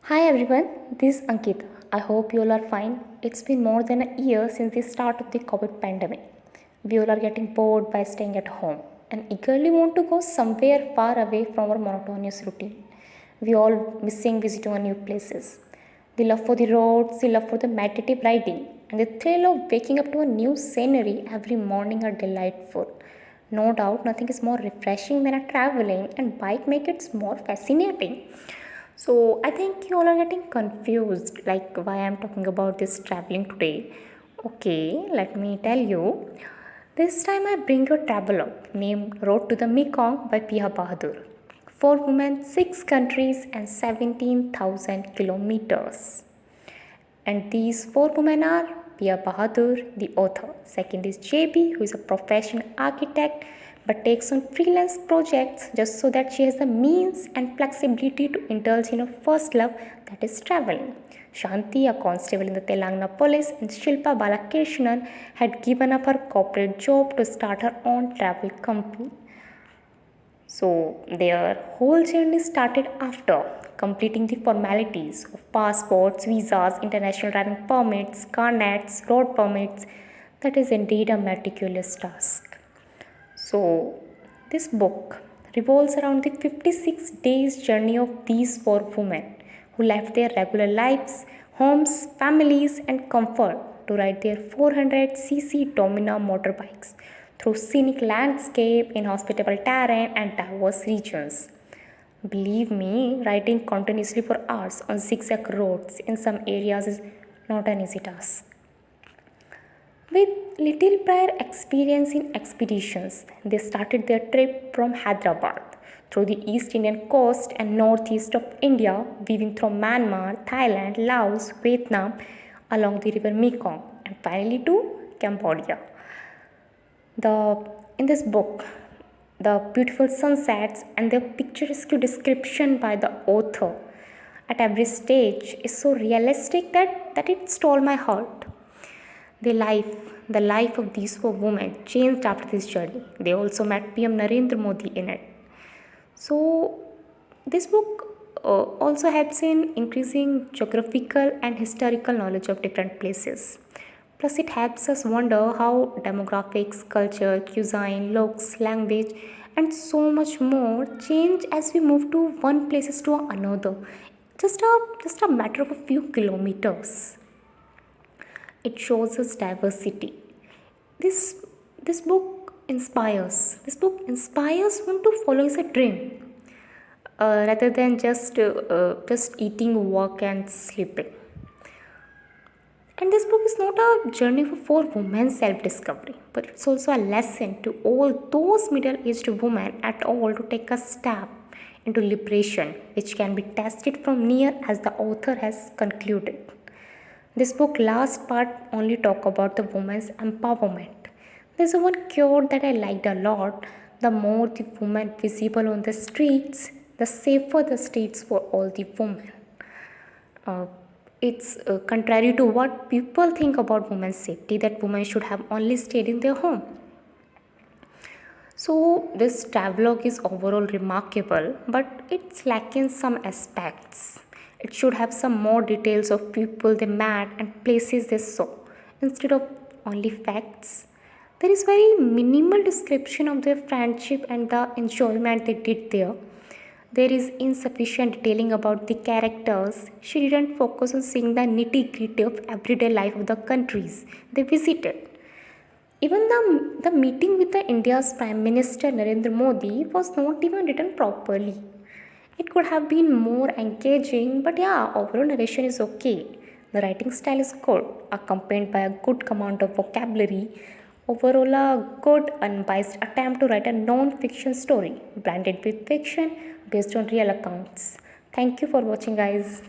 Hi everyone, this is Ankita. I hope you all are fine. It's been more than a year since the start of the COVID pandemic. We all are getting bored by staying at home and eagerly want to go somewhere far away from our monotonous routine. We all missing visiting new places. The love for the roads, the love for the meditative riding, and the thrill of waking up to a new scenery every morning are delightful. No doubt, nothing is more refreshing than a traveling, and bike make it more fascinating. So I think you all are getting confused like why I'm talking about this traveling today. Okay, let me tell you. This time I bring you a traveler named Road to the Mekong by Pia Bahadur. Four women, six countries, and 17,000 kilometers. And these four women are Pia Bahadur, the author. Second is JB, who is a professional architect but takes on freelance projects just so that she has the means and flexibility to indulge in her first love, that is traveling. Shanti, a constable in the Telangana police, and Shilpa Balakrishnan had given up her corporate job to start her own travel company. So their whole journey started after completing the formalities of passports, visas, international driving permits, car nets, road permits. That is indeed a meticulous task. So this book revolves around the 56 days journey of these four women who left their regular lives, homes, families and comfort to ride their 400cc Domina motorbikes through scenic landscape, inhospitable terrain and diverse regions. Believe me, riding continuously for hours on zigzag roads in some areas is not an easy task. With little prior experience in expeditions, they started their trip from Hyderabad through the East Indian coast and northeast of India, weaving through Myanmar, Thailand, Laos, Vietnam, along the river Mekong, and finally to Cambodia. In this book, the beautiful sunsets and the picturesque description by the author at every stage is so realistic that it stole my heart. The life of these four women changed after this journey. They also met PM Narendra Modi in it. So, this book also helps in increasing geographical and historical knowledge of different places. Plus, it helps us wonder how demographics, culture, cuisine, looks, language, and so much more change as we move to one places to another. Just a matter of a few kilometers. It shows us diversity. This this book inspires. This book inspires one to follow his dream rather than just eating, work, and sleeping. And this book is not a journey for women's self-discovery, but it's also a lesson to all those middle-aged women at all to take a step into liberation, which can be tested from near as the author has concluded. This book last part only talk about the women's empowerment. There's one quote that I liked a lot. The more the women visible on the streets, the safer the streets for all the women. Uh, it's contrary to what people think about women's safety, that women should have only stayed in their home. So this travelogue is overall remarkable, but it's lacking some aspects. It should have some more details of people they met and places they saw instead of only facts. There is very minimal description of their friendship and the enjoyment they did there. There is insufficient detailing about the characters. She didn't focus on seeing the nitty gritty of everyday life of the countries they visited. Even the meeting with the India's Prime Minister Narendra Modi was not even written properly. It could have been more engaging, but yeah, overall narration is okay. The writing style is good, accompanied by a good amount of vocabulary. Overall, a good, unbiased attempt to write a non fiction story, blended with fiction based on real accounts. Thank you for watching, guys.